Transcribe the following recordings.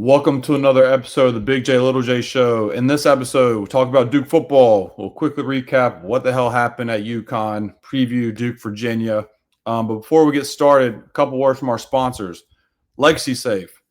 Welcome to another episode of the Big J Little J Show. In this episode, we'll talk about Duke football. We'll quickly recap what the hell happened at UConn, preview Duke, Virginia. But before we get started, a couple words from our sponsors. Legacy Safe.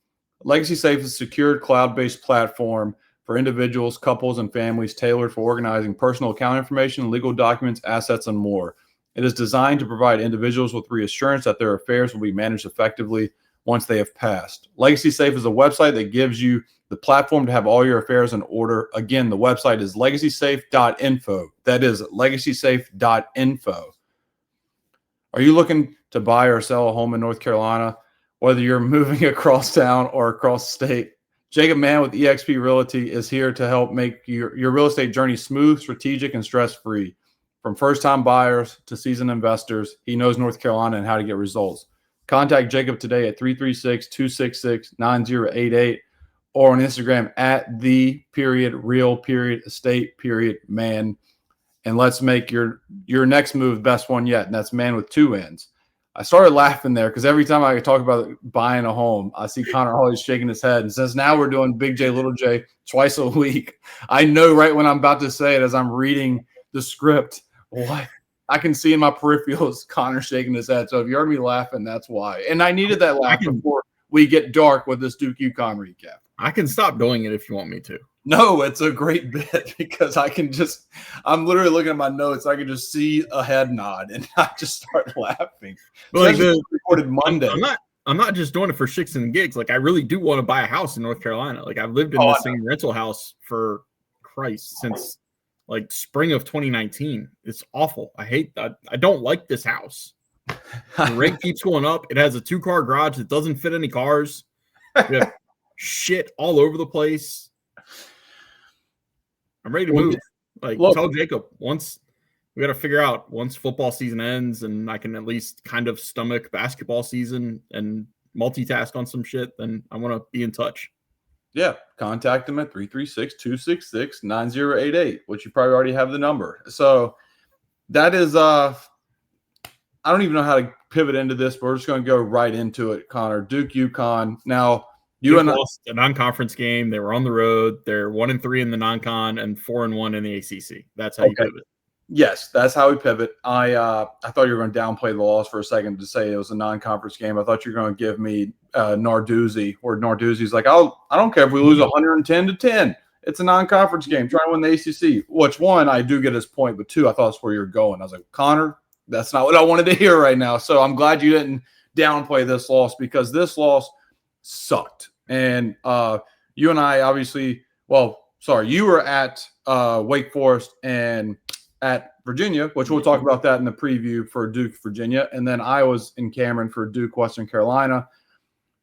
Legacy Safe is a secured cloud-based platform for individuals, couples, and families tailored for organizing personal account information, legal documents, assets, and more. It is designed to provide individuals with reassurance that their affairs will be managed effectively once they have passed. Legacy Safe is a website that gives you the platform to have all your affairs in order. Again, the website is legacysafe.info. That is legacysafe.info. Are you looking to buy or sell a home in North Carolina? Whether you're moving across town or across state, Jacob Mann with eXp Realty is here to help make your real estate journey smooth, strategic, and stress-free. From first-time buyers to seasoned investors, he knows North Carolina and how to get results. Contact Jacob today at 336-266-9088 or on Instagram at the.real.estate.man. And let's make your next move best one yet. And that's man with two N's. I started laughing there because every time I talk about buying a home, I see Connor always shaking his head. And since now we're doing Big J, Little J twice a week, I know right when I'm about to say it as I'm reading the script, what I can see in my peripherals Connor shaking his head. So if you heard me laughing, that's why. And I needed that laugh before we get dark with this Duke UConn recap. I can stop doing it if you want me to. No, it's a great bit because I'm literally looking at my notes. I can just see a head nod and I just start laughing. Like recorded Monday. I'm not just doing it for shits and gigs. Like I really do want to buy a house in North Carolina. Like I've lived in the same rental house for Christ since like spring of 2019. It's awful. I hate that. I don't like this house. The rate keeps going up. It has a 2-car garage that doesn't fit any cars. We have shit all over the place. I'm ready to move. Tell Jacob once we got to figure out once football season ends and I can at least kind of stomach basketball season and multitask on some shit, then I want to be in touch. Yeah, contact them at 336-266-9088, which you probably already have the number. So that is I don't even know how to pivot into this, but we're just going to go right into it, Connor. Duke UConn. Now, you lost a non-conference game. They were on the road. They're 1-3 in the non-con and 4-1 in the ACC. That's how you pivot. Yes, that's how we pivot. I thought you were going to downplay the loss for a second to say it was a non-conference game. I thought you were going to give me Narduzzi, where Narduzzi's like, I don't care if we lose 110-10. It's a non-conference game. Trying to win the ACC. Which one, I do get his point, but two, I thought that's where you're going. I was like, Connor, that's not what I wanted to hear right now. So I'm glad you didn't downplay this loss because this loss sucked. And you and I obviously, you were at Wake Forest and at Virginia, which we'll talk about that in the preview for Duke, Virginia. And then I was in Cameron for Duke, Western Carolina.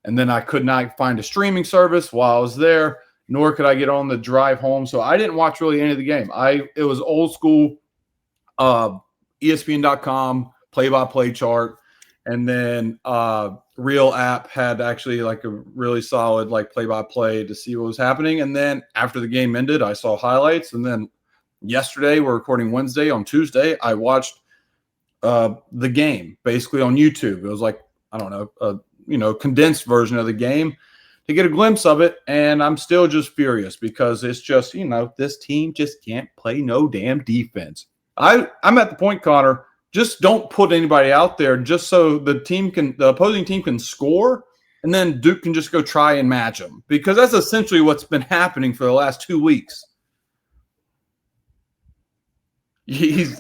And then I could not find a streaming service while I was there, nor could I get on the drive home. So I didn't watch really any of the game. It was old school ESPN.com play-by-play chart. And then Real app had actually like a really solid like play-by-play to see what was happening. And then after the game ended, I saw highlights. And then yesterday, we're recording Wednesday. On Tuesday, I watched the game basically on YouTube. It was like, I don't know, condensed version of the game to get a glimpse of it. And I'm still just furious because it's just, this team just can't play no damn defense. I'm at the point, Connor, just don't put anybody out there just so the opposing team can score, and then Duke can just go try and match them because that's essentially what's been happening for the last 2 weeks. If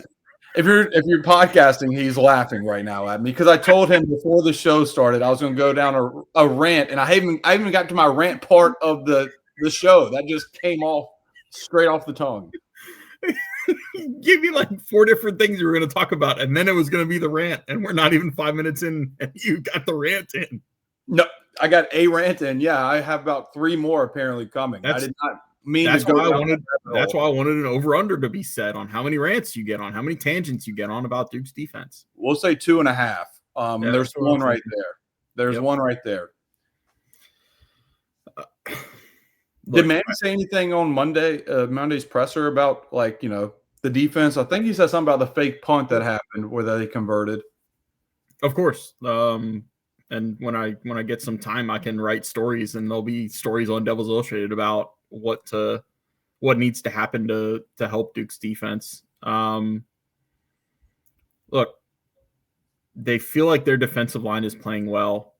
you're podcasting, he's laughing right now at me because I told him before the show started I was going to go down a rant, and I haven't got to my rant part of the show. That just came off straight off the tongue. Give you like 4 different things you were going to talk about, and then it was going to be the rant, and we're not even 5 minutes in, and you got the rant in. No, I got a rant in. Yeah, I have about 3 more apparently coming. I did not mean to go down. That's why I wanted an over-under to be set on how many rants you get on, how many tangents you get on about Duke's defense. We'll say 2.5. There's one right there. There's one right there. Did Manny say anything on Monday's presser about the defense? I think he said something about the fake punt that happened where they converted. Of course. And when I get some time, I can write stories, and there'll be stories on Devils Illustrated about what needs to happen to help Duke's defense. Look, they feel like their defensive line is playing well.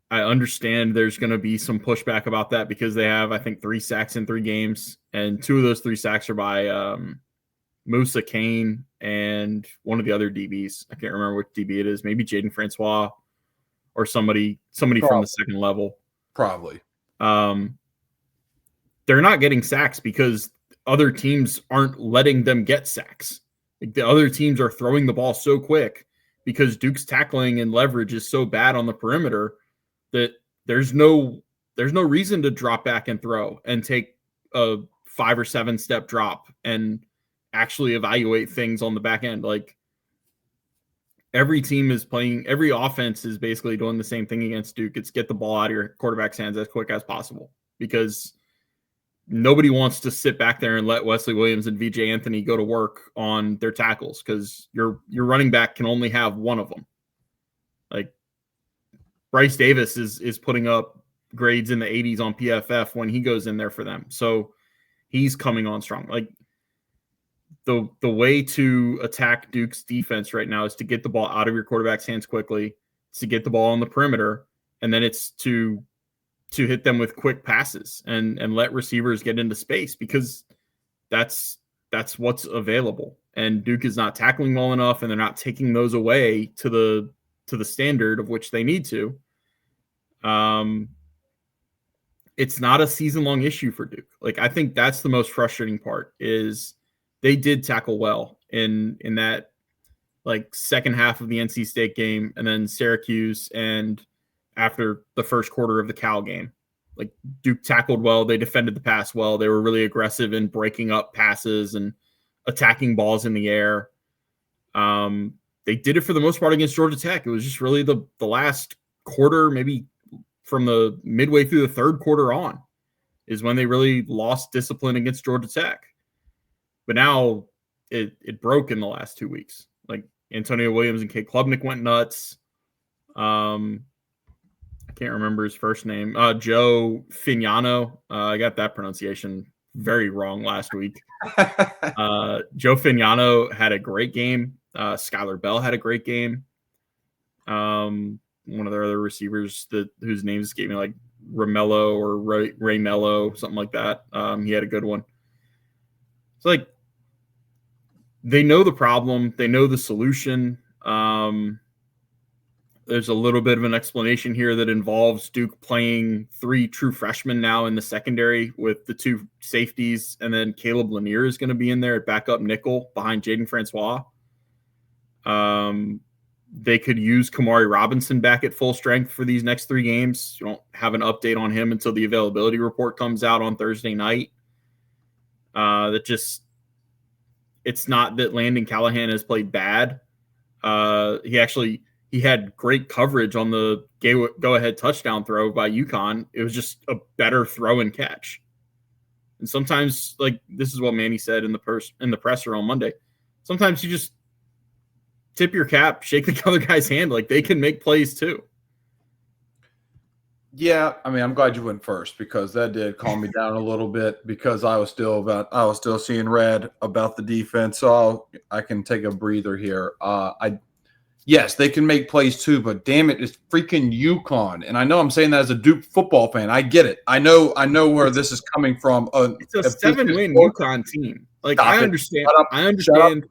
I understand there's going to be some pushback about that because they have, I think, 3 sacks in 3 games, and 2 of those 3 sacks are by Musa Kane and one of the other DBs. I can't remember which DB it is. Maybe Jaden Francois or somebody from the second level. Probably. They're not getting sacks because other teams aren't letting them get sacks. Like, the other teams are throwing the ball so quick because Duke's tackling and leverage is so bad on the perimeter that there's no reason to drop back and throw and take a 5 or 7 step drop and actually evaluate things on the back end. Like, every offense is basically doing the same thing against Duke. It's get the ball out of your quarterback's hands as quick as possible, because nobody wants to sit back there and let Wesley Williams and VJ Anthony go to work on their tackles, because your running back can only have one of them. Like, Bryce Davis is putting up grades in the 80s on PFF when he goes in there for them. So he's coming on strong. Like, the way to attack Duke's defense right now is to get the ball out of your quarterback's hands quickly, to get the ball on the perimeter, and then it's to hit them with quick passes and let receivers get into space, because that's what's available. And Duke is not tackling well enough, and they're not taking those away to the standard of which they need to. It's not a season-long issue for Duke. Like, I think that's the most frustrating part, is they did tackle well in that, like, second half of the NC State game, and then Syracuse, and after the first quarter of the Cal game. Like, Duke tackled well. They defended the pass well. They were really aggressive in breaking up passes and attacking balls in the air. They did it for the most part against Georgia Tech. It was just really the last quarter, maybe from the midway through the third quarter on, is when they really lost discipline against Georgia Tech. But now it broke in the last 2 weeks. Like, Antonio Williams and Kate Klubnik went nuts. I can't remember his first name. Joe Fignano. I got that pronunciation very wrong last week. Joe Fignano had a great game. Skylar Bell had a great game. One of their other receivers whose names escape me, like Ramello or Ray Mello, something like that. He had a good one. It's like, they know the problem. They know the solution. There's a little bit of an explanation here that involves Duke playing 3 true freshmen now in the secondary with the 2 safeties, and then Caleb Lanier is going to be in there at backup nickel behind Jaden Francois. They could use Kamari Robinson back at full strength for these next 3 games. You don't have an update on him until the availability report comes out on Thursday night. It's not that Landon Callahan has played bad. He had great coverage on the go-ahead touchdown throw by UConn. It was just a better throw and catch. And sometimes, like, this is what Manny said in the presser on Monday, sometimes you just tip your cap, shake the other guy's hand. Like, they can make plays too. Yeah, I mean, I'm glad you went first, because that did calm me down a little bit, because I was still seeing red about the defense. So I can take a breather here. Yes, they can make plays too, but damn it, it's freaking UConn. And I know I'm saying that as a Duke football fan. I get it. I know where this is coming from. It's a 7-win UConn team. Like, I understand. I understand.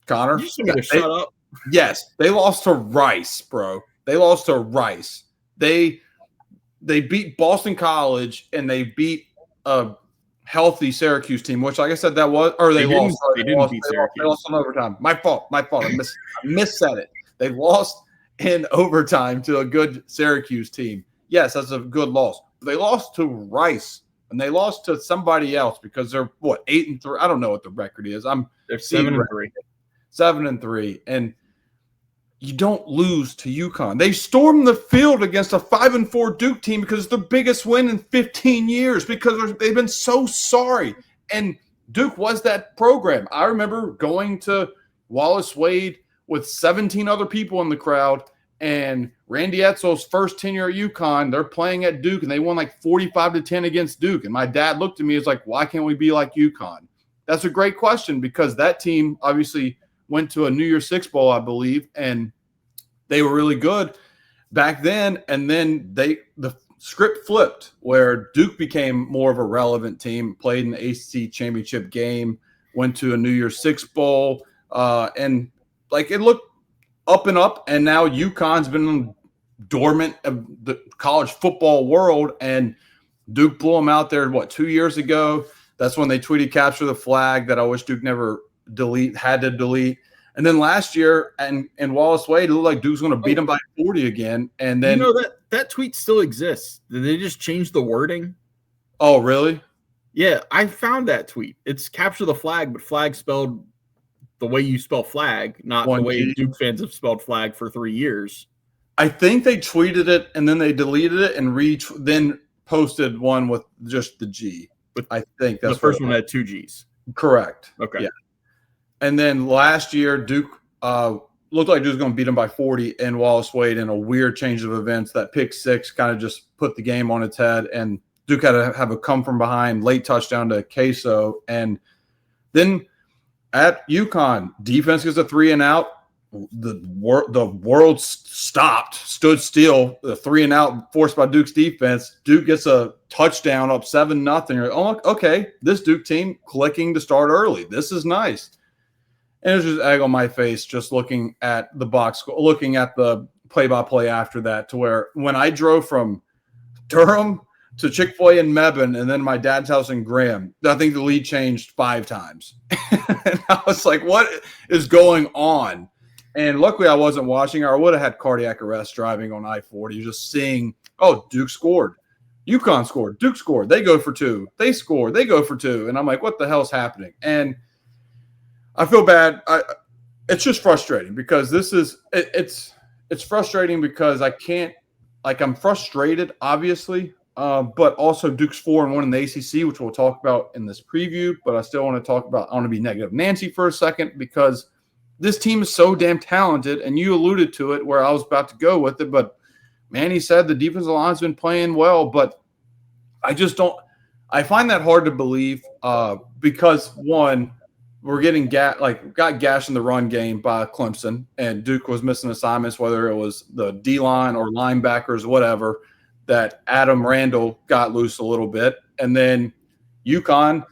Connor, You just want me to shut up. Yes, they lost to Rice, bro. They lost to Rice. They beat Boston College, and they beat a healthy Syracuse team, which, like I said, that was, or they lost. They didn't beat Syracuse. They lost in overtime. My fault. I missaid it. They lost in overtime to a good Syracuse team. Yes, that's a good loss. They lost to Rice, and they lost to somebody else, because they're 8-3. I don't know what the record is. They're 7-3. 7-3, and you don't lose to UConn. They stormed the field against a 5-4 Duke team because it's their biggest win in 15 years, because they've been so sorry. And Duke was that program. I remember going to Wallace Wade with 17 other people in the crowd, and Randy Edsall's first tenure at UConn, they're playing at Duke, and they won like 45-10 against Duke. And my dad looked at me and was like, why can't we be like UConn? That's a great question because that team obviously went to a New Year's Six Bowl, I believe, and they were really good back then. And then the script flipped where Duke became more of a relevant team, played in the ACC championship game, went to a New Year's Six Bowl, and like it looked up and up. And now UConn's been dormant of the college football world, and Duke blew them out there, 2 years ago? That's when they tweeted capture the flag that I wish Duke never had to delete. And then last year, and Wallace Wade, it looked like Duke's going to beat them by 40 again. And then that tweet still exists. Did they just change the wording? Oh, really? Yeah, I found that tweet. It's capture the flag, but flag spelled the way you spell flag, not the way Duke fans have spelled flag for 3 years. I think they tweeted it and then they deleted it and then posted one with just the G. I think that's the first one had 2 G's. Correct. Okay. Yeah. And then last year, Duke looked like Duke was going to beat them by 40, and Wallace Wade in a weird change of events. That pick six kind of just put the game on its head, and Duke had to have a come from behind late touchdown to Queso. And then at UConn, defense gets a 3-and-out. The world stood still. The 3-and-out forced by Duke's defense. Duke gets a touchdown up 7-0. You're like, oh, okay, this Duke team clicking to start early. This is nice. And it was just egg on my face just looking at the box score, looking at the play-by-play after that, to where when I drove from Durham to Chick-fil-A in Mebane and then my dad's house in Graham, I think the lead changed 5 times. And I was like, what is going on? And luckily I wasn't watching, or I would have had cardiac arrest driving on I-40, just seeing, oh, Duke scored. UConn scored. Duke scored. They go for 2. They score. They go for 2. And I'm like, what the hell's happening? And I feel bad. It's just frustrating because it's frustrating because I can't, like, I'm frustrated, obviously, but also Duke's 4-1 in the ACC, which we'll talk about in this preview. But I still want to be negative Nancy for a second because this team is so damn talented, and you alluded to it where I was about to go with it. But Manny said the defensive line's been playing well, but I just don't. I find that hard to believe because one, we're getting got gashed in the run game by Clemson, and Duke was missing assignments, whether it was the D-line or linebackers, whatever, that Adam Randall got loose a little bit. And then UConn,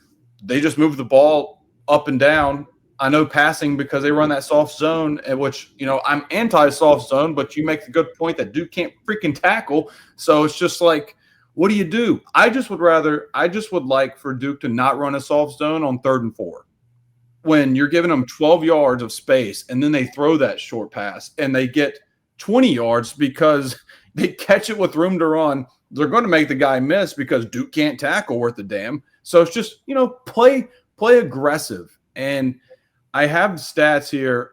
they just moved the ball up and down. I know passing because they run that soft zone, which, I'm anti-soft zone, but you make the good point that Duke can't freaking tackle. So it's just like, what do? I just would like for Duke to not run a soft zone on 3rd and 4. When you're giving them 12 yards of space and then they throw that short pass and they get 20 yards because they catch it with room to run, they're going to make the guy miss because Duke can't tackle worth a damn. So it's just, play aggressive. And I have stats here.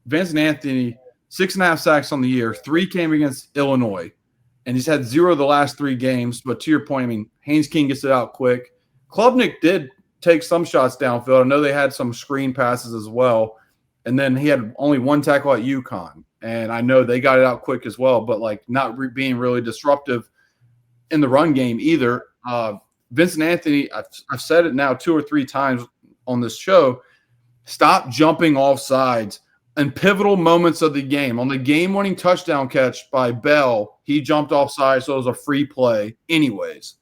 Vincent Anthony, 6.5 sacks on the year. 3 came against Illinois. And he's had 0 the last 3 games. But to your point, Haynes King gets it out quick. Klubnik did take some shots downfield. I know they had some screen passes as well. And then he had only 1 tackle at UConn. And I know they got it out quick as well, but not being really disruptive in the run game either. Vincent Anthony, I've said it now 2 or 3 times on this show, stop jumping off sides in pivotal moments of the game. On the game-winning touchdown catch by Bell, he jumped off sides, so it was a free play anyways.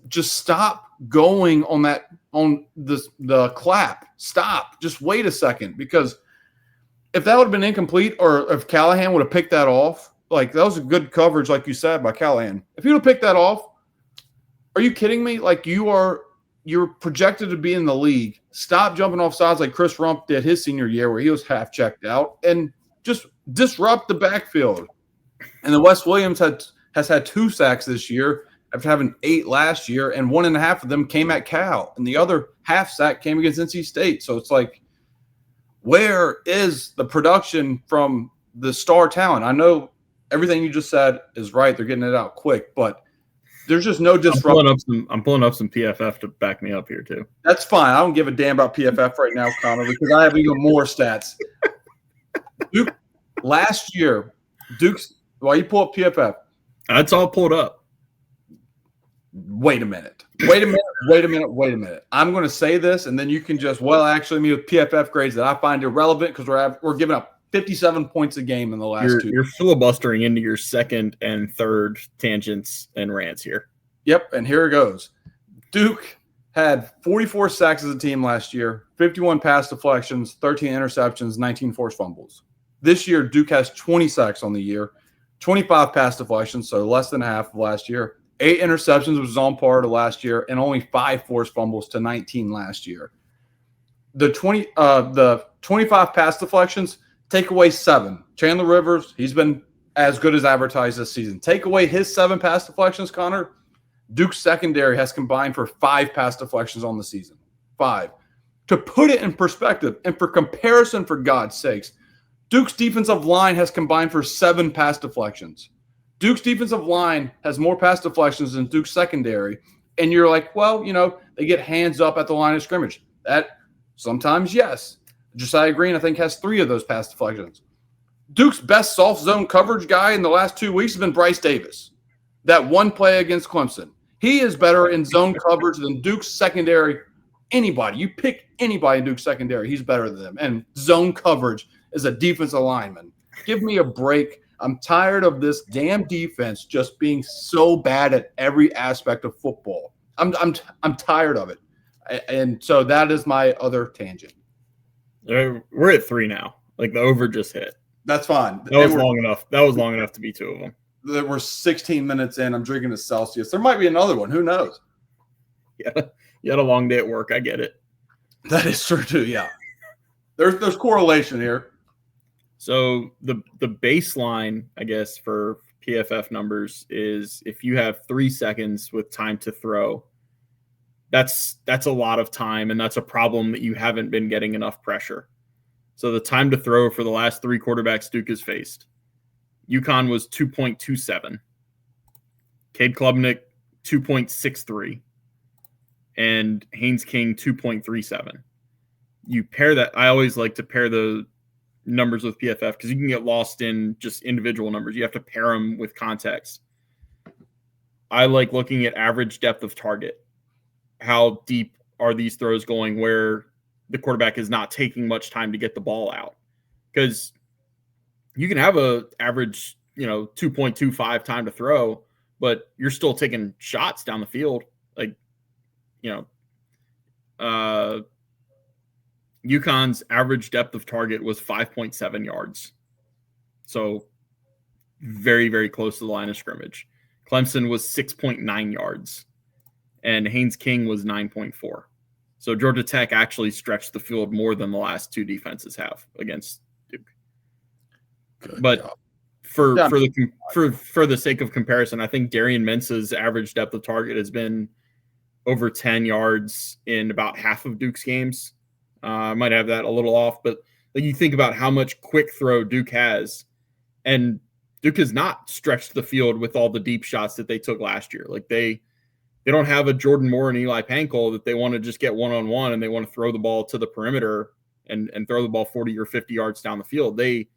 Just stop going on the clap. Stop. Just wait a second, because if that would have been incomplete, or if Callahan would have picked that off, that was a good coverage, like you said, by Callahan. If he would have picked that off, are you kidding me? You're projected to be in the league. Stop jumping off sides like Chris Rump did his senior year where he was half checked out, and just disrupt the backfield. And then Wes Williams has had 2 sacks this year after having 8 last year, and 1.5 of them came at Cal, and the other half sack came against NC State. So it's like, where is the production from the star talent? I know everything you just said is right. They're getting it out quick, but there's just no disruption. I'm pulling up some PFF to back me up here too. That's fine. I don't give a damn about PFF right now, Connor, because I have even more stats. Duke last year, Duke's While you pull up PFF. That's all pulled up. Wait a minute. I'm going to say this, and then you can just, me with PFF grades that I find irrelevant because we're giving up 57 points a game in the last 2. You're filibustering into your second and third tangents and rants here. Yep, and here it goes. Duke had 44 sacks as a team last year, 51 pass deflections, 13 interceptions, 19 forced fumbles. This year, Duke has 20 sacks on the year, 25 pass deflections, so less than half of last year, 8 interceptions, which was on par to last year, and only 5 forced fumbles to 19 last year. The 25 pass deflections, take away 7. Chandler Rivers, he's been as good as advertised this season. Take away his 7 pass deflections, Connor. Duke's secondary has combined for 5 pass deflections on the season. 5. To put it in perspective, and for comparison, for God's sakes, Duke's defensive line has combined for 7 pass deflections. Duke's defensive line has more pass deflections than Duke's secondary. And you're like, well, they get hands up at the line of scrimmage. That sometimes, yes. Josiah Green, I think, has 3 of those pass deflections. Duke's best soft zone coverage guy in the last 2 weeks has been Bryce Davis. That one play against Clemson. He is better in zone coverage than Duke's secondary. Anybody. You pick anybody in Duke's secondary, he's better than them. And zone coverage is a defensive lineman. Give me a break. I'm tired of this damn defense just being so bad at every aspect of football. I'm tired of it. And so that is my other tangent. We're at 3 now. Like the over just hit. That's fine. That was long enough. That was long enough to be 2 of them. We're 16 minutes in. I'm drinking a Celsius. There might be another one. Who knows? Yeah, you had a long day at work. I get it. That is true too. Yeah, there's correlation here. So the baseline, I guess, for PFF numbers is if you have 3 seconds with time to throw, that's a lot of time, and that's a problem that you haven't been getting enough pressure. So the time to throw for the last 3 quarterbacks Duke has faced. UConn was 2.27. Cade Klubnik, 2.63. And Haynes King, 2.37. You pair that. I always like to pair the numbers with PFF because you can get lost in just individual numbers. You have to pair them with context. I like looking at average depth of target. How deep are these throws going where the quarterback is not taking much time to get the ball out? Because you can have a average, 2.25 time to throw, but you're still taking shots down the field. Like, UConn's average depth of target was 5.7 yards. So very, very close to the line of scrimmage. Clemson was 6.9 yards and Haynes King was 9.4. So Georgia Tech actually stretched the field more than the last 2 defenses have against Duke. Good but job. For the sake of comparison, I think Darian Mensa's average depth of target has been over 10 yards in about half of Duke's games. I might have that a little off, but you think about how much quick throw Duke has, and Duke has not stretched the field with all the deep shots that they took last year. Like they don't have a Jordan Moore and Eli Pankel that they want to just get one-on-one and they want to throw the ball to the perimeter and throw the ball 40 or 50 yards down the field. They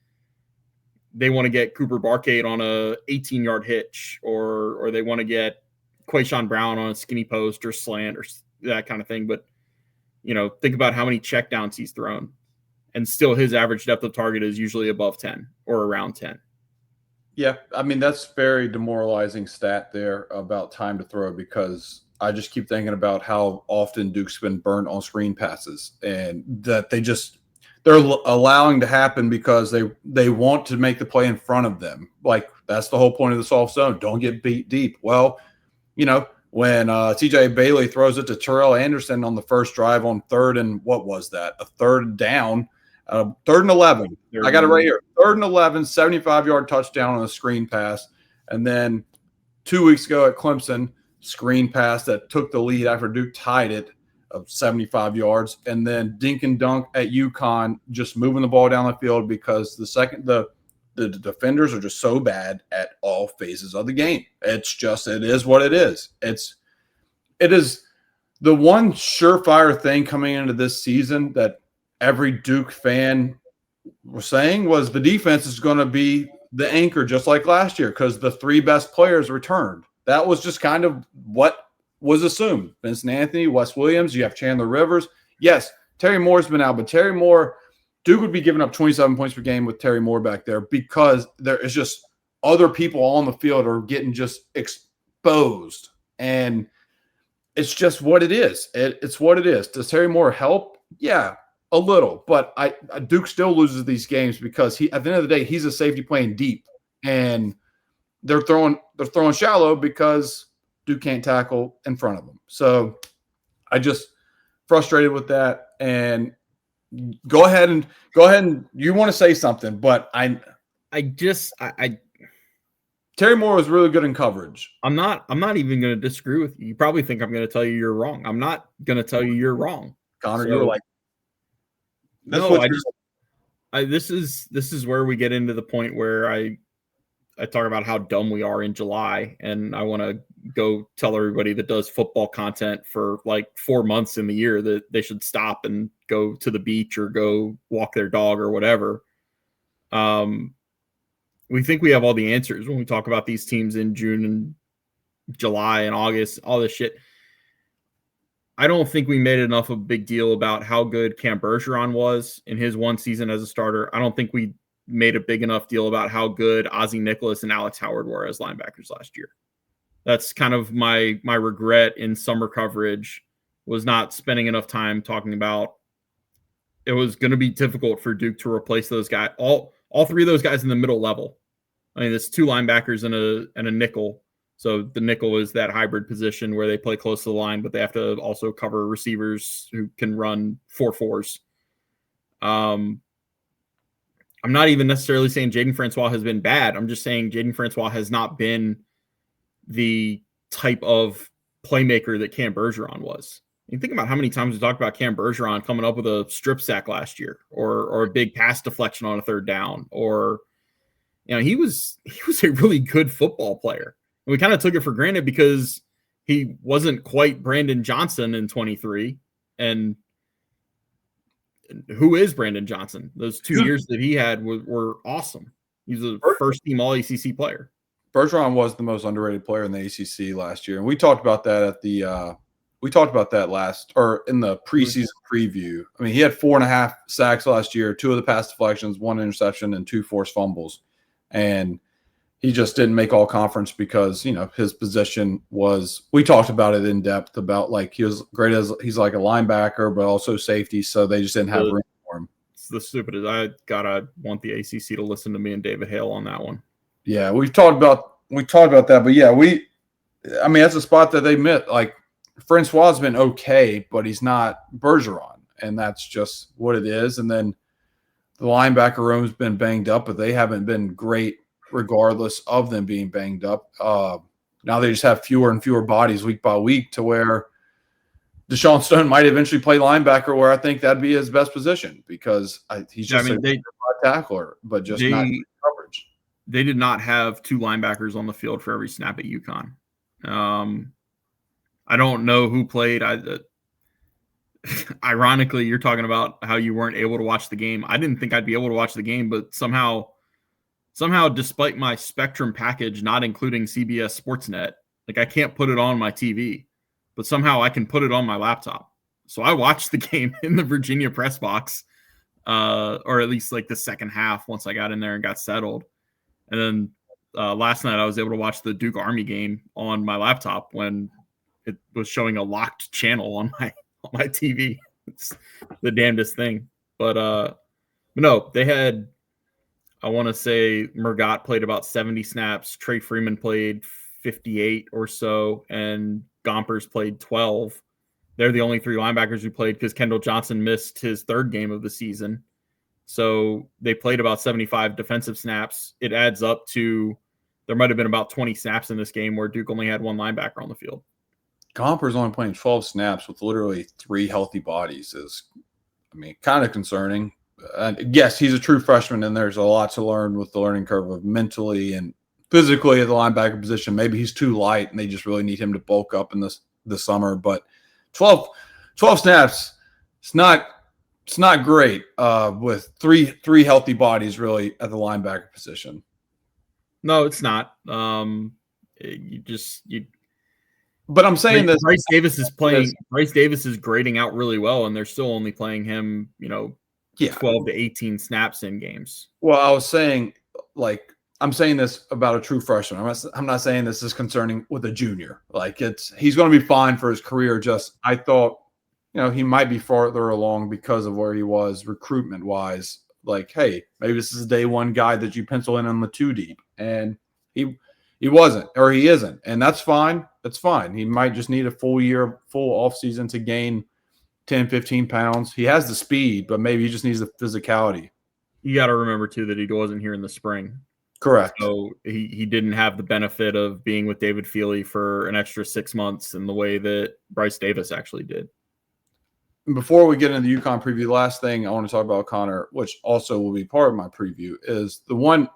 want to get Cooper Barcade on a 18-yard hitch, or they want to get Quayshawn Brown on a skinny post or slant or that kind of thing. But, think about how many checkdowns he's thrown. And still his average depth of target is usually above 10 or around 10. Yeah, I mean, that's very demoralizing stat there about time to throw because I just keep thinking about how often Duke's been burned on screen passes and that they're allowing to happen because they want to make the play in front of them. Like, that's the whole point of the soft zone. Don't get beat deep. Well, when TJ Bailey throws it to Terrell Anderson on the first drive on 3rd and what was that? A 3rd down, 3rd and 11. I got it right here. 3rd and 11, 75-yard touchdown on a screen pass. And then 2 weeks ago at Clemson, screen pass that took the lead after Duke tied it of 75 yards. And then dink and dunk at UConn, just moving the ball down the field because the defenders are just so bad at all phases of the game. It is what it is. It is the one surefire thing coming into this season that every Duke fan was saying was the defense is going to be the anchor, just like last year, because the 3 best players returned. That was just kind of what was assumed. Vincent Anthony, Wes Williams, you have Chandler Rivers. Yes, Terry Moore's been out, but Terry Moore, Duke would be giving up 27 points per game with Terry Moore back there because there is just other people on the field are getting just exposed. And it's just what it is. It's what it is. Does Terry Moore help? Yeah, a little. But Duke still loses these games because at the end of the day, he's a safety playing deep. And they're throwing shallow because Duke can't tackle in front of them. So I just frustrated with that. And go ahead and you want to say something, but Terry Moore was really good in coverage. I'm not even going to disagree with you. You probably think I'm going to tell you you're wrong. I'm not going to tell you you're wrong. Connor, you were like, this is where we get into the point where I talk about how dumb we are in July, and I want to go tell everybody that does football content for like 4 months in the year that they should stop and go to the beach or go walk their dog or whatever. We think we have all the answers when we talk about these teams in June and July and August, all this shit. I don't think we made enough of a big deal about how good Cam Bergeron was in his 1 season as a starter. I don't think we made a big enough deal about how good Ozzie Nicholas and Alex Howard were as linebackers last year. That's kind of my regret in summer coverage, was not spending enough time talking about it was going to be difficult for Duke to replace those guys. All 3 of those guys in the middle level. I mean, it's 2 linebackers and a nickel. So the nickel is that hybrid position where they play close to the line, but they have to also cover receivers who can run 4-4s. I'm not even necessarily saying Jaden Francois has been bad. I'm just saying Jaden Francois has not been the type of playmaker that Cam Bergeron was. You think about how many times we talked about Cam Bergeron coming up with a strip sack last year, or a big pass deflection on a 3rd down, or he was a really good football player. And we kind of took it for granted because he wasn't quite Brandon Johnson in 23. And who is Brandon Johnson? Those 2 years that he had were awesome. He's a first-team All-ACC player. Bergeron was the most underrated player in the ACC last year, and we talked about that in the preseason preview. I mean, he had 4.5 sacks last year, 2 of the pass deflections, 1 interception, and 2 forced fumbles, and he just didn't make all conference because his position was. We talked about it in depth about like he was great as he's like a linebacker, but also safety, so they just didn't have room for him. It's the stupidest. I want the ACC to listen to me and David Hale on that one. Yeah, we talked about that, but yeah, that's a spot that they missed. Like Francois has been okay, but he's not Bergeron, and that's just what it is. And then the linebacker room's been banged up, but they haven't been great regardless of them being banged up. Now they just have fewer and fewer bodies week by week to where Deshaun Stone might eventually play linebacker, where I think that'd be his best position because he's just a tackler, but just not coverage. They did not have 2 linebackers on the field for every snap at UConn. I don't know who played. Ironically, you're talking about how you weren't able to watch the game. I didn't think I'd be able to watch the game, but somehow, despite my Spectrum package not including CBS Sportsnet, like I can't put it on my TV, but somehow I can put it on my laptop. So I watched the game in the Virginia press box, or at least like the second half once I got in there and got settled. And then last night I was able to watch the Duke Army game on my laptop when it was showing a locked channel on my TV. It's the damnedest thing. But no, they had, I want to say Murgat played about 70 snaps. Trey Freeman played 58 or so, and Gompers played 12. They're the only 3 linebackers who played because Kendall Johnson missed his 3rd game of the season. So they played about 75 defensive snaps. It adds up to there might have been about 20 snaps in this game where Duke only had 1 linebacker on the field. Gomper's only playing 12 snaps with literally 3 healthy bodies is, kind of concerning. Yes, he's a true freshman, and there's a lot to learn with the learning curve of mentally and physically at the linebacker position. Maybe he's too light, and they just really need him to bulk up in this summer. But 12 snaps, it's not great with three healthy bodies really at the linebacker position. No, it's not. But I'm saying this. Bryce Davis is playing. Bryce Davis is grading out really well, and they're still only playing him, 12 to 18 snaps in games. Well, I was saying, I'm saying this about a true freshman. I'm not saying this is concerning with a junior. He's going to be fine for his career. Just I thought, he might be farther along because of where he was recruitment wise. Hey, maybe this is a day one guy that you pencil in on the 2 deep, and he wasn't, or he isn't, and that's fine. That's fine. He might just need a full off season to gain 10, 15 pounds. He has the speed, but maybe he just needs the physicality. You got to remember too that he wasn't here in the spring. Correct. So he didn't have the benefit of being with David Feely for an extra 6 months in the way that Bryce Davis actually did. Before we get into the UConn preview, the last thing I want to talk about, Connor, which also will be part of my preview, is the one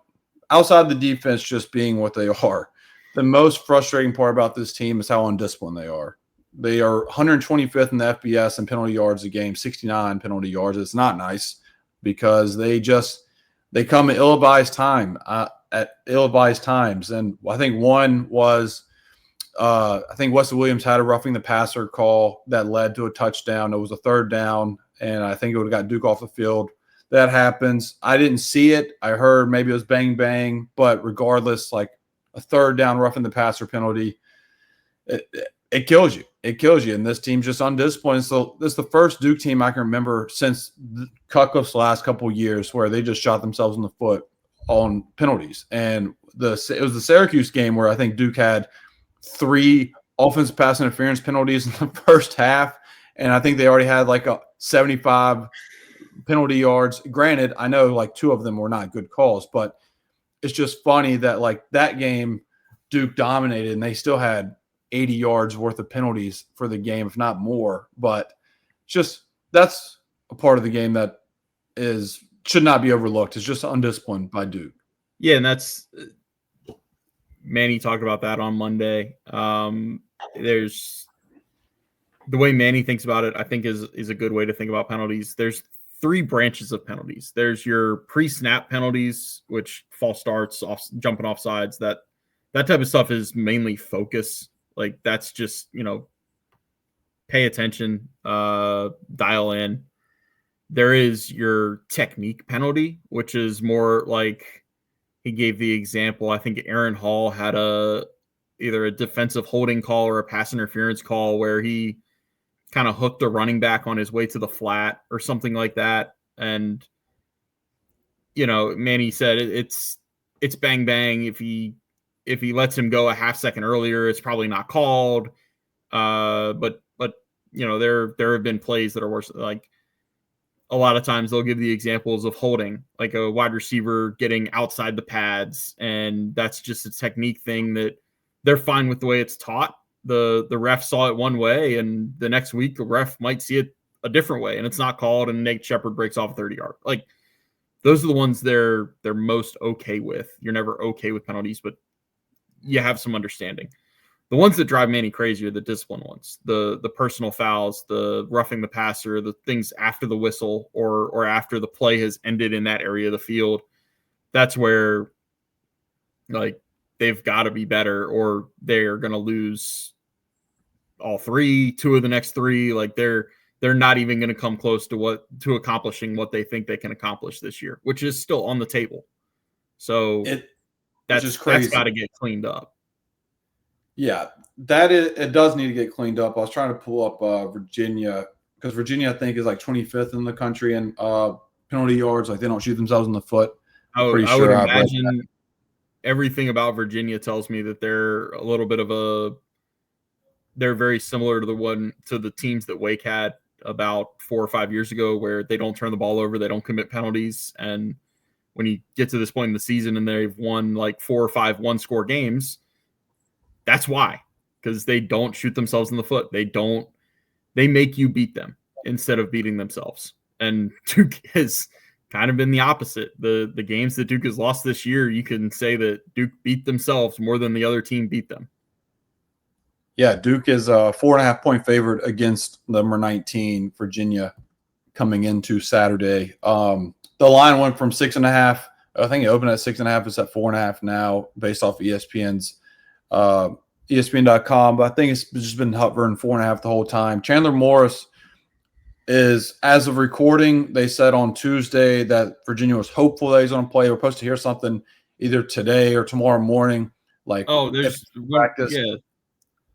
outside the defense just being what they are. The most frustrating part about this team is how undisciplined they are. They are 125th in the FBS in penalty yards a game, 69 penalty yards. It's not nice because they come at ill-advised times. And I think one was I think Wesley Williams had a roughing the passer call that led to a touchdown. It was a 3rd down, and I think it would have got Duke off the field. That happens. I didn't see it. I heard maybe it was bang, bang. But regardless, a 3rd down roughing the passer penalty, it kills you. It kills you. And this team's just undisciplined. So this is the first Duke team I can remember since Cutcliffe's last couple of years where they just shot themselves in the foot on penalties. And it was the Syracuse game where I think Duke had 3 offensive pass interference penalties in the first half. And I think they already had a 75 penalty yards. Granted, I know 2 of them were not good calls, but it's just funny that that game Duke dominated and they still had 80 yards worth of penalties for the game, if not more. But that's a part of the game that should not be overlooked. It's just undisciplined by Duke. Yeah, and that's Manny talked about that on Monday. There's the way Manny thinks about it, I think is a good way to think about penalties. There's 3 branches of penalties. There's your pre-snap penalties, which false starts, jumping off sides, that type of stuff is mainly focus. That's just, pay attention, dial in. There is your technique penalty, which is more he gave the example. I think Aaron Hall had either a defensive holding call or a pass interference call where he kind of hooked the running back on his way to the flat or something like that. And, Manny said it's bang, bang. If he lets him go a half second earlier, it's probably not called. But there have been plays that are worse. A lot of times they'll give the examples of holding, a wide receiver getting outside the pads, and that's just a technique thing that they're fine with the way it's taught. The ref saw it one way, and the next week the ref might see it a different way, and it's not called, and Nate Shepard breaks off a 30-yard. Those are the ones they're most okay with. You're never okay with penalties, but you have some understanding. The ones that drive Manny crazy are the discipline ones, the personal fouls, the roughing the passer, the things after the whistle or after the play has ended in that area of the field. That's where they've got to be better, or they're going to lose all 3, 2 of the next 3. They're not even going to come close to accomplishing what they think they can accomplish this year, which is still on the table. So that's got to get cleaned up. Yeah, it does need to get cleaned up. I was trying to pull up Virginia, because Virginia, I think, is 25th in the country in penalty yards. They don't shoot themselves in the foot. I would imagine everything about Virginia tells me that they're a little bit of they're very similar to the teams that Wake had about 4 or 5 years ago, where they don't turn the ball over, they don't commit penalties. And when you get to this point in the season and they've won 4 or 5 one-score games, that's why, because they don't shoot themselves in the foot. They make you beat them instead of beating themselves. And Duke has kind of been the opposite. The games that Duke has lost this year, you can say that Duke beat themselves more than the other team beat them. Yeah, Duke is a 4.5-point favorite against number 19 Virginia coming into Saturday. The line went from 6.5 I think it opened at 6.5. It's at 4.5 now, based off ESPN's ESPN.com. But I think it's just been hovering 4.5 the whole time. Chandler Morris is, as of recording, they said on Tuesday that Virginia was hopeful that he's going to play. We're supposed to hear something either today or tomorrow morning. There's practice. Yeah,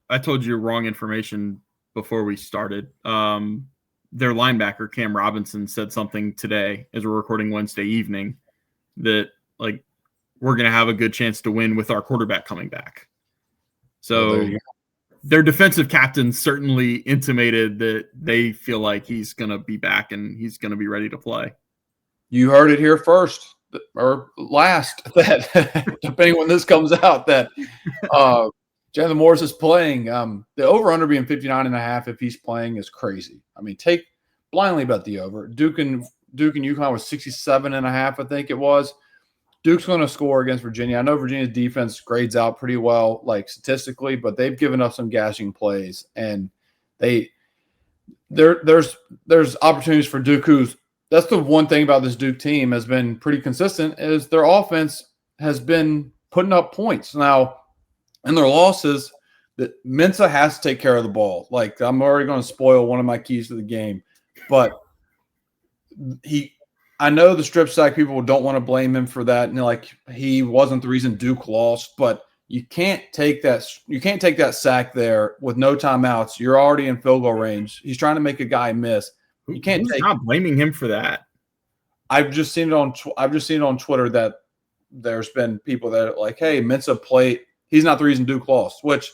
I told you wrong information before we started. Their linebacker Cam Robinson said something today, as we're recording Wednesday evening, that we're going to have a good chance to win with our quarterback coming back. So their defensive captain certainly intimated that they feel like he's going to be back and he's going to be ready to play. You heard it here first or last, that depending when this comes out, that Chandler Morris is playing. The over-under being 59.5 if he's playing is crazy. I mean, take blindly bet the over. Duke and UConn was 67.5, I think it was. Duke's going to score against Virginia. I know Virginia's defense grades out pretty well, statistically, but they've given up some gashing plays, and there's opportunities for Duke. That's the one thing about this Duke team has been pretty consistent, is their offense has been putting up points. Now, in their losses, that Mensah has to take care of the ball. I'm already going to spoil one of my keys to the game, but I know the strip sack people don't want to blame him for that, and he wasn't the reason Duke lost, but you can't take that. You can't take that sack there with no timeouts. You're already in field goal range. He's trying to make a guy miss. You can't take. Not blaming him for that. I've just seen it on Twitter that there's been people that are like, "Hey, Mensah played. He's not the reason Duke lost." Which,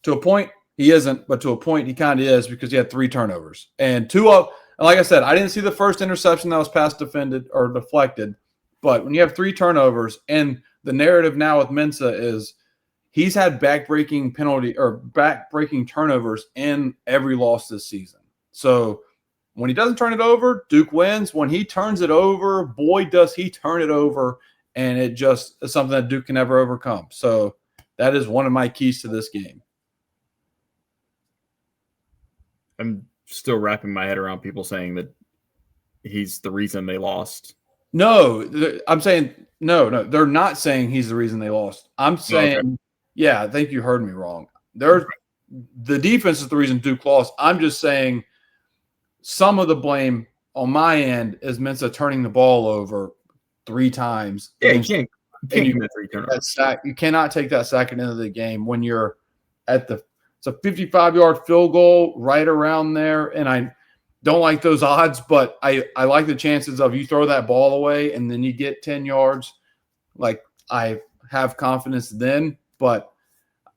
to a point, he isn't, but to a point, he kind of is, because he had 3 turnovers and 2 up. And like I said, I didn't see the first interception that was pass defended or deflected, but when you have 3 turnovers, and the narrative now with Mensah is he's had back-breaking turnovers in every loss this season. So when he doesn't turn it over, Duke wins. When he turns it over, boy, does he turn it over, and it just is something that Duke can never overcome. So that is one of my keys to this game. I'm still wrapping my head around people saying that he's the reason they lost. No, I'm saying no. They're not saying he's the reason they lost. I'm saying, yeah, I think you heard me wrong. The defense is the reason Duke lost. I'm just saying some of the blame on my end is Mensah turning the ball over 3 times. Yeah, you can't commit 3 turnovers. You cannot take that sack at the end of the game when you're at it's a 55-yard field goal right around there, and I don't like those odds, but I like the chances of you throw that ball away and then you get 10 yards. I have confidence then, but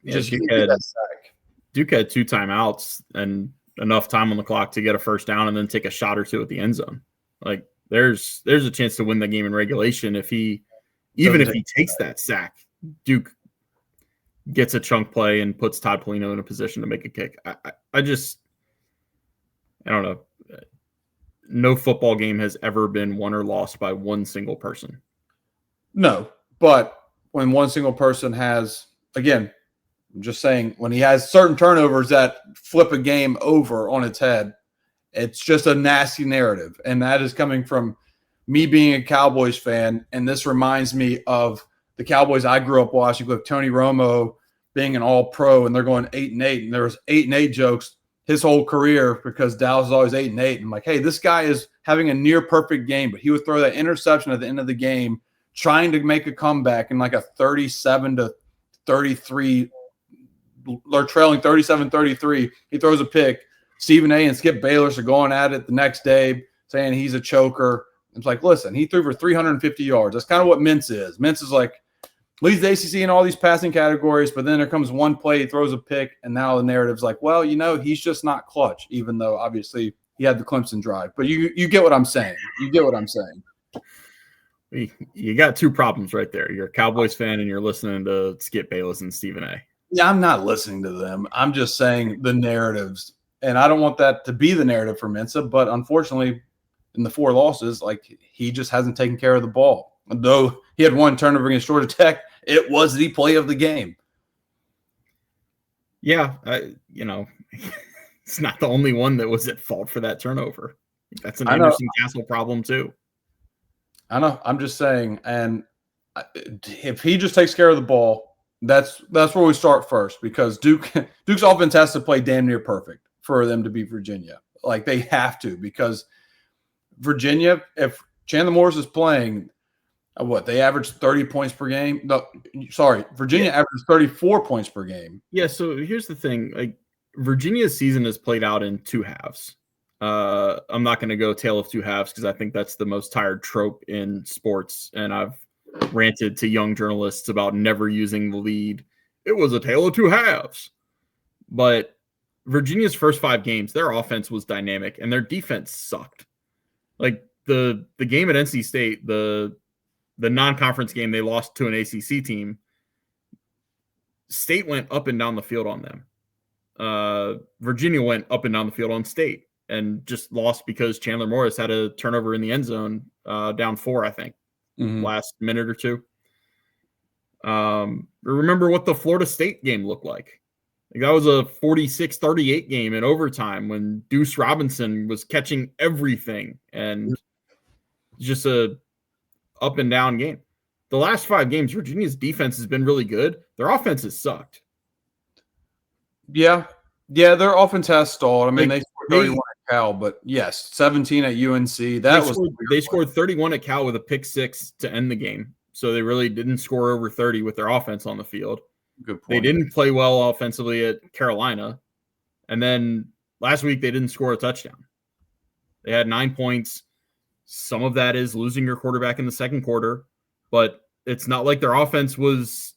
just Duke had 2 timeouts and enough time on the clock to get a first down and then take a shot or 2 at the end zone. There's a chance to win the game in regulation if he takes that sack. Duke gets a chunk play and puts Todd Polino in a position to make a kick. I don't know. No football game has ever been won or lost by one single person. No, but when one single person has, again, I'm just saying, when he has certain turnovers that flip a game over on its head, it's just a nasty narrative. And that is coming from me being a Cowboys fan. And this reminds me of the Cowboys I grew up watching, with Tony Romo being an all-pro, and they're going 8-8. And there was 8-8 jokes his whole career because Dallas is always 8-8. And I'm like, hey, this guy is having a near perfect game, but he would throw that interception at the end of the game, trying to make a comeback in a 37-33. They're trailing 37-33. He throws a pick. Stephen A. and Skip Bayless are going at it the next day, saying he's a choker. It's like, listen, he threw for 350 yards. That's kind of what Mensah is. Mensah's leads the ACC in all these passing categories, but then there comes one play, he throws a pick, and now the narrative's he's just not clutch, even though obviously he had the Clemson drive. But you get what I'm saying. You get what I'm saying. You got 2 problems right there. You're a Cowboys fan and you're listening to Skip Bayless and Stephen A. Yeah, I'm not listening to them. I'm just saying the narratives. And I don't want that to be the narrative for Mensah, but unfortunately, in the 4 losses, he just hasn't taken care of the ball. Though he had 1 turnover against Georgia Tech, it was the play of the game. Yeah, it's not the only one that was at fault for that turnover. That's an Anderson Castle problem too. I know. I'm just saying, and if he just takes care of the ball, that's where we start first because Duke's offense has to play damn near perfect for them to beat Virginia. Like they have to because Virginia, if Chandler Morris is playing, what they average 30 points per game. No, sorry, Virginia averages 34 points per game. Yeah. So here's the thing: like Virginia's season is played out in two halves. I'm not going to go tale of two halves because I think that's the most tired trope in sports, and I've ranted to young journalists about never using the lead. It was a tale of two halves, but Virginia's first 5 games, their offense was dynamic and their defense sucked. Like the game at NC State, the non-conference game they lost to an ACC team, State went up and down the field on them. Virginia went up and down the field on State and just lost because Chandler Morris had a turnover in the end zone, down 4, I think, last minute or two. Remember what the Florida State game looked like. That was a 46-38 game in overtime when Deuce Robinson was catching everything and just a up and down game. The last 5 games, Virginia's defense has been really good. Their offense has sucked. Yeah, their offense has stalled. I mean, they scored 31 at Cal, but yes, 17 at UNC. They scored 31 at Cal with a pick 6 to end the game. So they really didn't score over 30 with their offense on the field. Good point. They didn't play well offensively at Carolina. And then last week, they didn't score a touchdown. They had 9 points. Some of that is losing your quarterback in the second quarter, but it's not like their offense was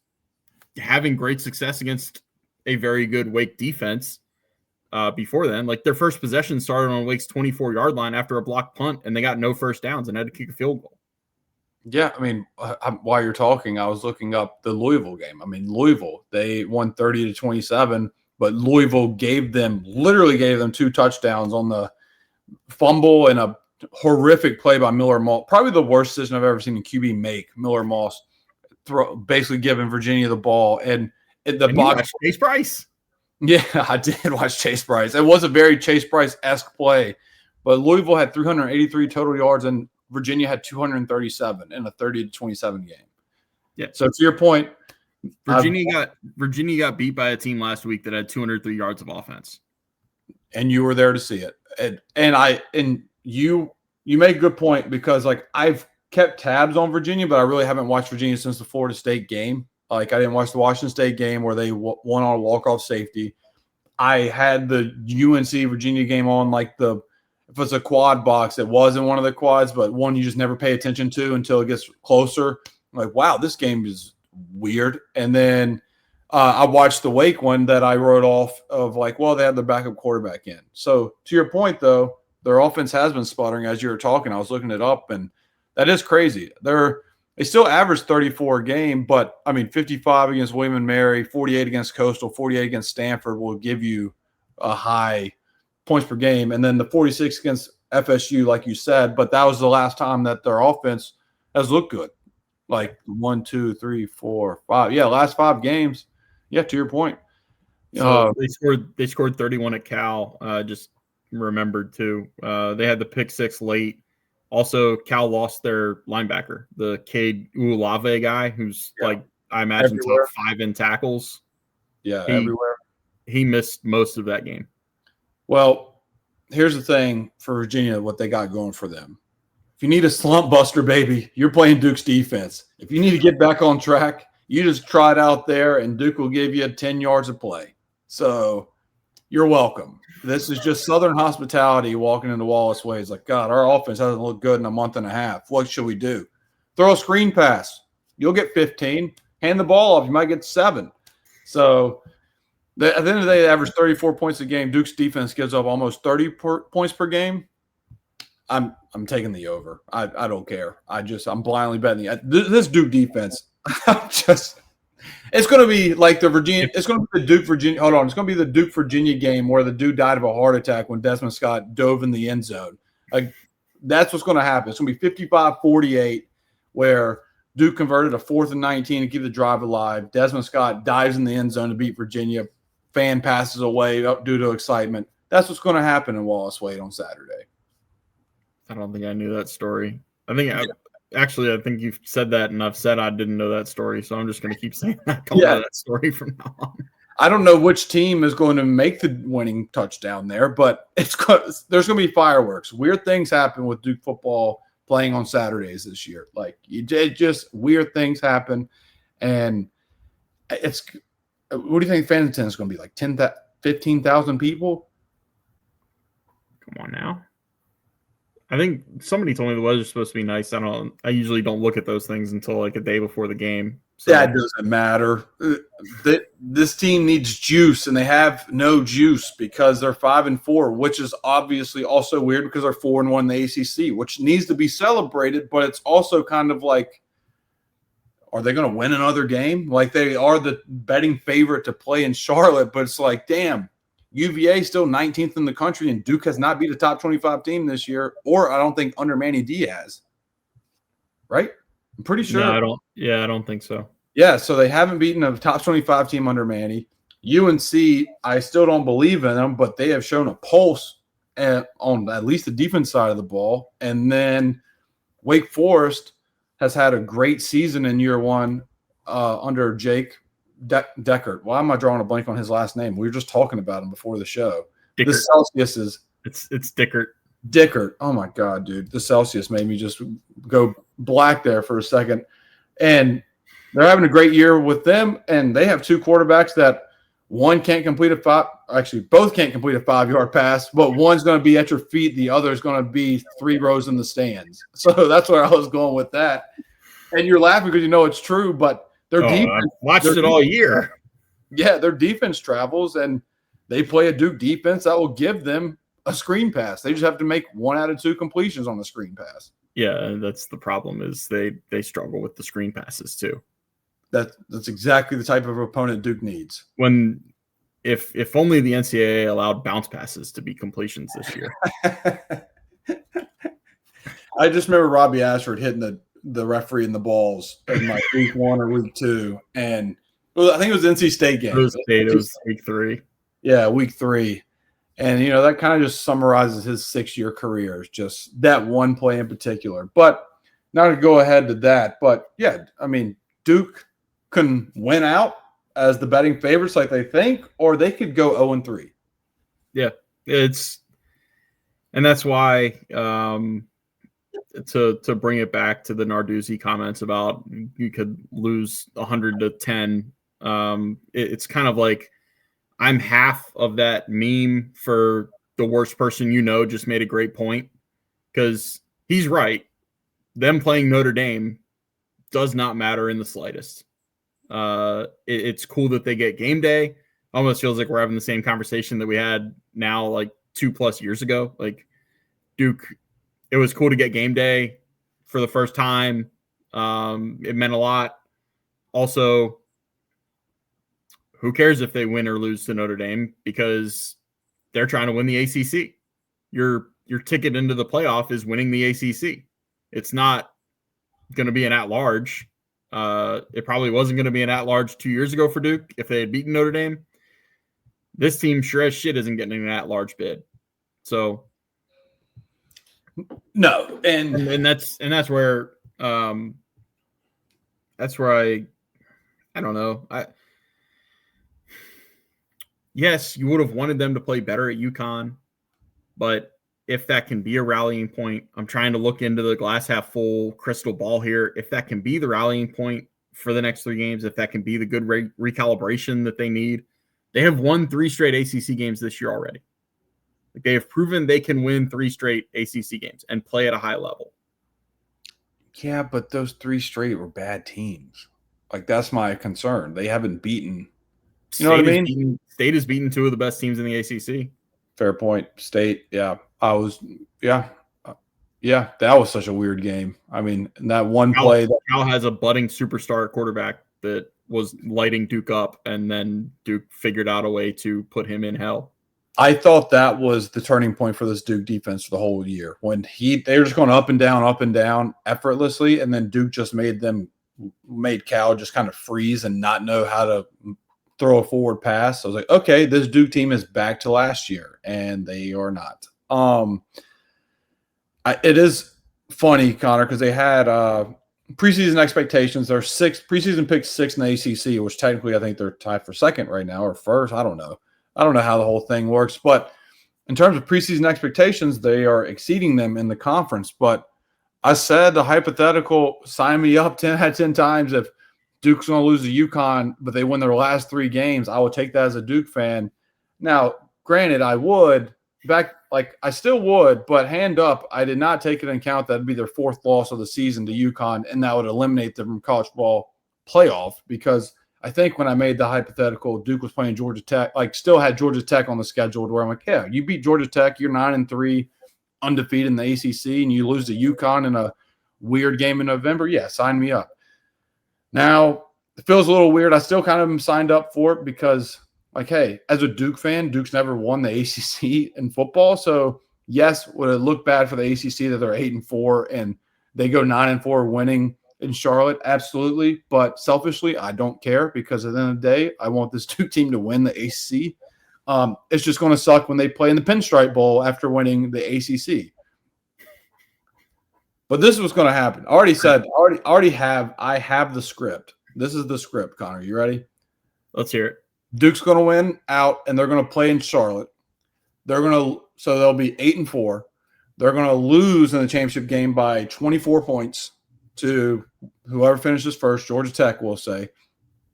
having great success against a very good Wake defense before then. Like their first possession started on Wake's 24-yard line after a blocked punt, and they got no first downs and had to kick a field goal. Yeah, I mean, while you're talking, I was looking up the Louisville game. I mean, Louisville, they won 30-27, but Louisville literally gave them 2 touchdowns on the fumble and a horrific play by Miller Moss. Probably the worst decision I've ever seen a QB make. Miller Moss basically giving Virginia the ball and the box. Chase Bryce. Yeah, I did watch Chase Bryce. It was a very Chase Bryce-esque play, but Louisville had 383 total yards and Virginia had 237 in a 30-27 game. Yeah. So to your point, Virginia got beat by a team last week that had 203 yards of offense, and you were there to see it. And you make a good point because like I've kept tabs on Virginia, but I really haven't watched Virginia since the Florida State game. Like I didn't watch the Washington State game where they won on a walk-off safety. I had the UNC Virginia game on like if it's a quad box, it wasn't one of the quads, but one you just never pay attention to until it gets closer. I'm like, wow, this game is weird. And then I watched the Wake one that I wrote off of like, well, they had their backup quarterback in. So to your point, though, their offense has been sputtering as you were talking. I was looking it up, and that is crazy. They still average 34 a game, but, I mean, 55 against William & Mary, 48 against Coastal, 48 against Stanford will give you a high points per game. And then the 46 against FSU, like you said, but that was the last time that their offense has looked good. Like 1, 2, 3, 4, 5. Yeah, last 5 games. Yeah, to your point. So they scored 31 at Cal. Just remembered too. They had the pick 6 late. Also, Cal lost their linebacker, the Cade Uolave guy, who's like I imagine everywhere. Top 5 in tackles. Yeah, everywhere. He missed most of that game. Well, here's the thing for Virginia, what they got going for them. If you need a slump buster, baby, you're playing Duke's defense. If you need to get back on track, you just try it out there, and Duke will give you 10 yards of play. So you're welcome. This is just Southern hospitality walking into Wallace Way. It's like, God, our offense hasn't looked good in a month and a half. What should we do? Throw a screen pass. You'll get 15. Hand the ball off. You might get 7. So at the end of the day, they average 34 points a game. Duke's defense gives up almost 30 points per game. I'm taking the over. I don't care. I'm blindly betting this Duke defense. It's going to be like the Virginia. It's going to be the Duke Virginia. Hold on. It's going to be the Duke Virginia game where the dude died of a heart attack when Desmond Scott dove in the end zone. Like that's what's going to happen. It's going to be 55-48 where Duke converted a 4th and 19 to keep the drive alive. Desmond Scott dives in the end zone to beat Virginia. Fan passes away due to excitement. That's what's going to happen in Wallace Wade on Saturday. I don't think I knew that story. I think Actually, I think you've said that, and I've said I didn't know that story, so I'm just going to keep saying that. Don't know that story from now on. I don't know which team is going to make the winning touchdown there, but there's going to be fireworks. Weird things happen with Duke football playing on Saturdays this year. Like, just weird things happen, and it's. What do you think fan attendance is going to be, like 15,000 people? Come on now. I think somebody told me the weather's supposed to be nice. I usually don't look at those things until like a day before the game. So. That doesn't matter. This team needs juice, and they have no juice because they're 5-4, which is obviously also weird because they're 4-1 in the ACC, which needs to be celebrated. But it's also kind of like, are they going to win another game? Like, they are the betting favorite to play in Charlotte, but it's like, damn. UVA still 19th in the country, and Duke has not beat a top 25 team this year, or I don't think under Manny Diaz. Right? I'm pretty sure. No, I don't think so. Yeah, so they haven't beaten a top 25 team under Manny. UNC, I still don't believe in them, but they have shown a pulse on at least the defense side of the ball. And then Wake Forest has had a great season in year one under Jake Deckert. Why am I drawing a blank on his last name? We were just talking about him before the show. Dickert. The Celsius is it's Dickert. Dickert. Oh my God, dude. The Celsius made me just go black there for a second. And they're having a great year with them, and they have two quarterbacks that one can't complete both can't complete a 5-yard pass, but one's going to be at your feet. The other is going to be 3 rows in the stands. So that's where I was going with that. And you're laughing because you know it's true, but their defense. I've watched it all year. Yeah, their defense travels, and they play a Duke defense that will give them a screen pass. They just have to make 1 out of 2 completions on the screen pass. Yeah, that's the problem is they struggle with the screen passes too. That's exactly the type of opponent Duke needs. If only the NCAA allowed bounce passes to be completions this year. I just remember Robbie Ashford hitting the referee in the balls in like week 1 or week 2, and I think it was NC State game. It was week 3. Yeah, week 3. And, that kind of just summarizes his 6-year career, just that one play in particular. But not to go ahead to that, but, yeah, I mean, Duke can win out as the betting favorites like they think, or they could go 0-3. Yeah, and that's why to bring it back to the Narduzzi comments about you could lose 100-10, it's kind of like I'm half of that meme for the worst person just made a great point, because he's right. Them playing Notre Dame does not matter in the slightest. It's cool that they get game day. Almost feels like we're having the same conversation that we had now like 2+ years ago. Like Duke, it was cool to get game day for the first time. It meant a lot. Also, who cares if they win or lose to Notre Dame, because they're trying to win the ACC. Your ticket into the playoff is winning the ACC. It's not going to be an at-large. It probably wasn't going to be an at-large 2 years ago for Duke if they had beaten Notre Dame. This team sure as shit isn't getting an at-large bid. So no, and that's where I don't know. Yes, you would have wanted them to play better at UConn, but if that can be a rallying point, I'm trying to look into the glass half full crystal ball here. If that can be the rallying point for the next 3 games, if that can be the good recalibration that they need, they have won 3 straight ACC games this year already. Like, they have proven they can win 3 straight ACC games and play at a high level. Yeah, but those 3 straight were bad teams. Like, that's my concern. They haven't beaten. You know what I mean? State has beaten 2 of the best teams in the ACC. Fair point. State, yeah. That was such a weird game. I mean, that one play. Cal has a budding superstar quarterback that was lighting Duke up, and then Duke figured out a way to put him in hell. I thought that was the turning point for this Duke defense for the whole year, when they were just going up and down effortlessly, and then Duke just made Cal just kind of freeze and not know how to throw a forward pass. So I was like, okay, this Duke team is back to last year, and they are not. It is funny, Connor, because they had preseason expectations. They're preseason pick 6 in the ACC, which technically I think they're tied for second right now or first. I don't know. I don't know how the whole thing works, but in terms of preseason expectations, they are exceeding them in the conference. But I said the hypothetical, sign me up 10 out of 10 times if Duke's going to lose to UConn, but they win their last 3 games. I would take that as a Duke fan. Now, granted, I still would, but hand up, I did not take it into account that'd be their 4th loss of the season to UConn, and that would eliminate them from college ball playoff because I think when I made the hypothetical, Duke was playing Georgia Tech, still had Georgia Tech on the schedule where I'm like, yeah, you beat Georgia Tech, you're 9-3, undefeated in the ACC, and you lose to UConn in a weird game in November. Yeah, sign me up. Now, it feels a little weird. I still kind of am signed up for it because, hey, as a Duke fan, Duke's never won the ACC in football. So, yes, would it look bad for the ACC that they're 8-4 and they go 9-4 winning in Charlotte? Absolutely. But selfishly, I don't care because at the end of the day, I want this Duke team to win the ACC. It's just going to suck when they play in the Pinstripe Bowl after winning the ACC. But this is what's going to happen. I have the script. This is the script, Connor. You ready? Let's hear it. Duke's going to win out, and they're going to play in Charlotte. So they'll be 8-4. They're going to lose in the championship game by 24 points to whoever finishes first. Georgia Tech, we'll say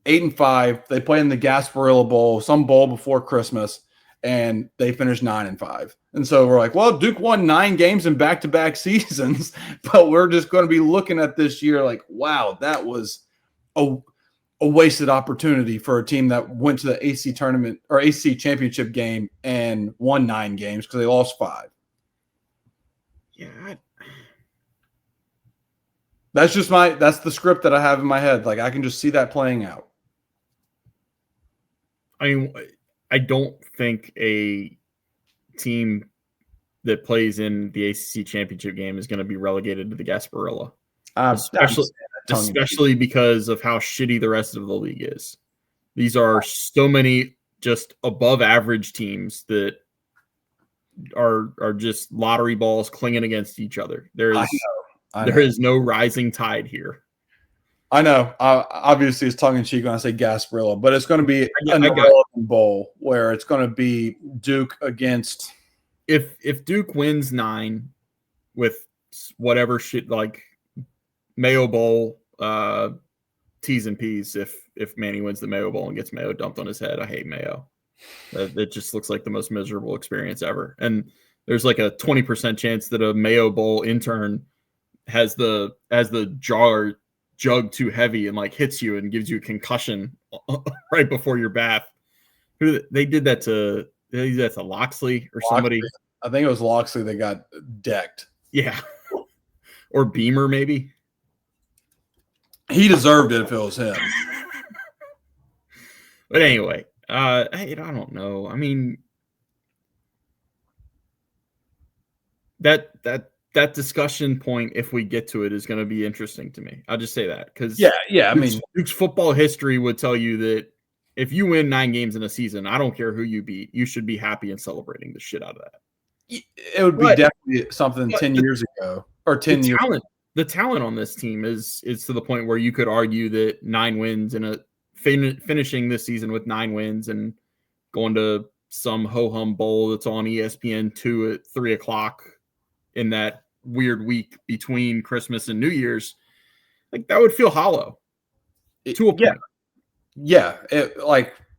8-5. They play in the Gasparilla Bowl, some bowl before Christmas, and they finish 9-5. And so we're like, well, Duke won 9 games in back-to-back seasons, but we're just going to be looking at this year like, wow, that was a wasted opportunity for a team that went to the AC tournament or AC championship game and won 9 games because they lost 5. Yeah. That's the script that I have in my head. I can just see that playing out. I mean, I don't think a team that plays in the ACC championship game is going to be relegated to the Gasparilla, especially because of how shitty the rest of the league is. These are so many just above average teams that are just lottery balls clinging against each other. There is no rising tide here. I know. Obviously, it's tongue in cheek when I say Gasparilla, but it's going to be an irrelevant bowl where it's going to be Duke against. If Duke wins 9 with whatever shit like Mayo Bowl, T's and P's. If Manny wins the Mayo Bowl and gets Mayo dumped on his head, I hate Mayo. It just looks like the most miserable experience ever. And there's like a 20% chance that a Mayo Bowl intern has the jug too heavy and hits you and gives you a concussion right before your bath. They did that to Loxley or somebody. I think it was Loxley that got decked. Yeah. Or Beamer maybe. He deserved it if it was him. But anyway, I don't know. I mean, that discussion point, if we get to it, is going to be interesting to me. I'll just say that because I mean, Duke's football history would tell you that if you win 9 games in a season, I don't care who you beat, you should be happy and celebrating the shit out of that. It would be definitely something 10 years ago or 10 years. The talent on this team is to the point where you could argue that 9 wins and finishing this season with 9 wins and going to some ho-hum bowl that's on ESPN2 at 3:00 in that weird week between Christmas and New Year's, that would feel hollow to a point. Yeah,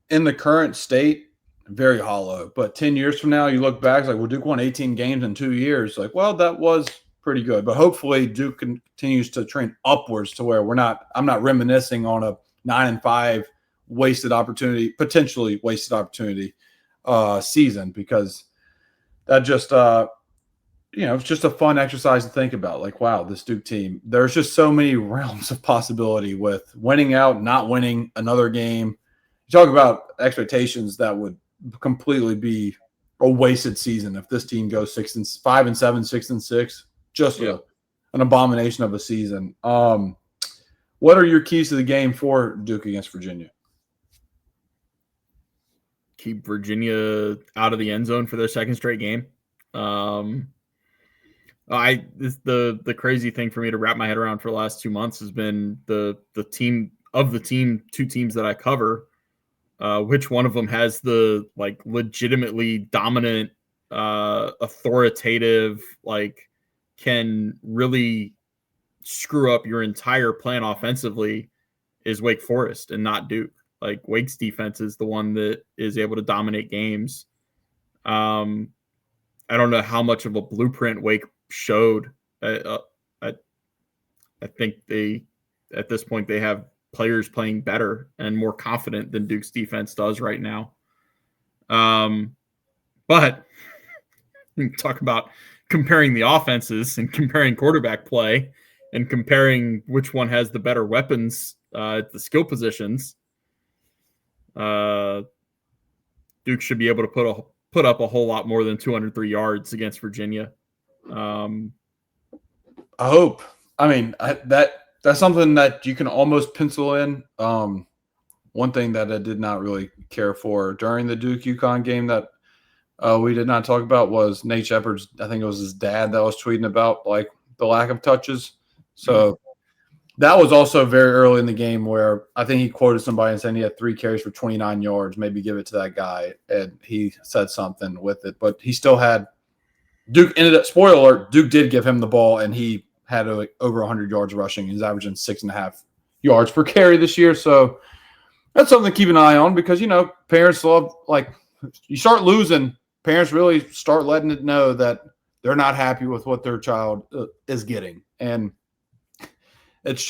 in the current state, very hollow. But 10 years from now, you look back, it's well, Duke won 18 games in 2 years. That was pretty good. But hopefully Duke continues to trend upwards to where I'm not reminiscing on a 9-5 potentially wasted opportunity season, because that just it's just a fun exercise to think about. Wow, this Duke team, there's just so many realms of possibility with winning out, not winning another game. You talk about expectations that would completely be a wasted season if this team goes 5-7, 6-6. Just an abomination of a season. What are your keys to the game for Duke against Virginia? Keep Virginia out of the end zone for their second straight game. The crazy thing for me to wrap my head around for the last 2 months has been the two teams that I cover. Which one of them has the like legitimately dominant, authoritative, like can really screw up your entire plan offensively is Wake Forest and not Duke. Like Wake's defense is the one that is able to dominate games. I don't know how much of a blueprint Wake showed. I think at this point they have players playing better and more confident than Duke's defense does right now. But talk about comparing the offenses and comparing quarterback play and comparing which one has the better weapons at the skill positions. Duke should be able to put up a whole lot more than 203 yards against Virginia. I hope. I mean, that's something that you can almost pencil in. One thing that I did not really care for during the Duke UConn game that we did not talk about was Nate Shepherd's. I think it was his dad that was tweeting about like the lack of touches. So that was also very early in the game where I think he quoted somebody and saying he had 3 carries for 29 yards. Maybe give it to that guy, and he said something with it. But he still had Duke ended up. Spoiler alert: Duke did give him the ball, and he had over 100 yards rushing. He's averaging 6.5 yards per carry this year. So that's something to keep an eye on because, you know, parents love, like, you start losing, parents really start letting it know that they're not happy with what their child is getting. And it's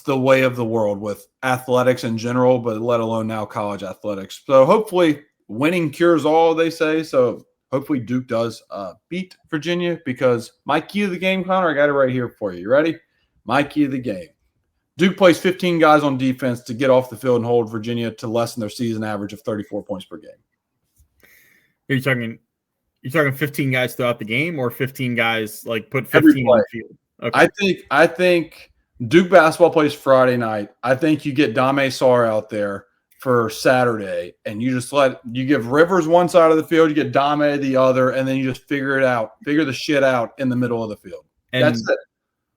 the way of the world with athletics in general, but let alone now college athletics. So hopefully winning cures all, they say. So hopefully Duke does beat Virginia because my key of the game, Connor, I got it right here for you. You ready? My key of the game. Duke plays 15 guys on defense to get off the field and hold Virginia to less than their season average of 34 points per game. Are you talking 15 guys throughout the game or 15 guys like put 15 on the field? Okay. I think Duke basketball plays Friday night. I think you get Dame Sarr out there for Saturday, and you give Rivers one side of the field, you get Dame the other, and then you just figure the shit out in the middle of the field. And that's it.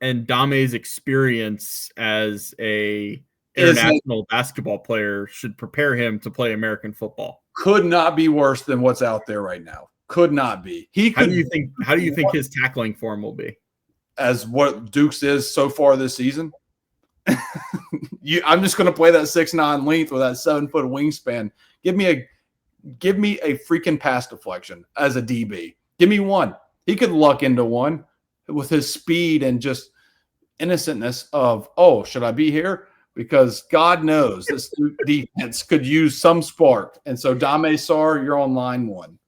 And Dame's experience as a international basketball player should prepare him to play American football. Could not be worse than what's out there right now. Could not be. How do you think his tackling form will be? As what Duke's is so far this season? I'm just going to play that 6'9" length with that 7-foot wingspan. Give me a freaking pass deflection as a DB. Give me one. He could luck into one with his speed and just innocentness of, oh, should I be here? Because God knows this defense could use some spark. And so Dame Sarr, you're on line 1.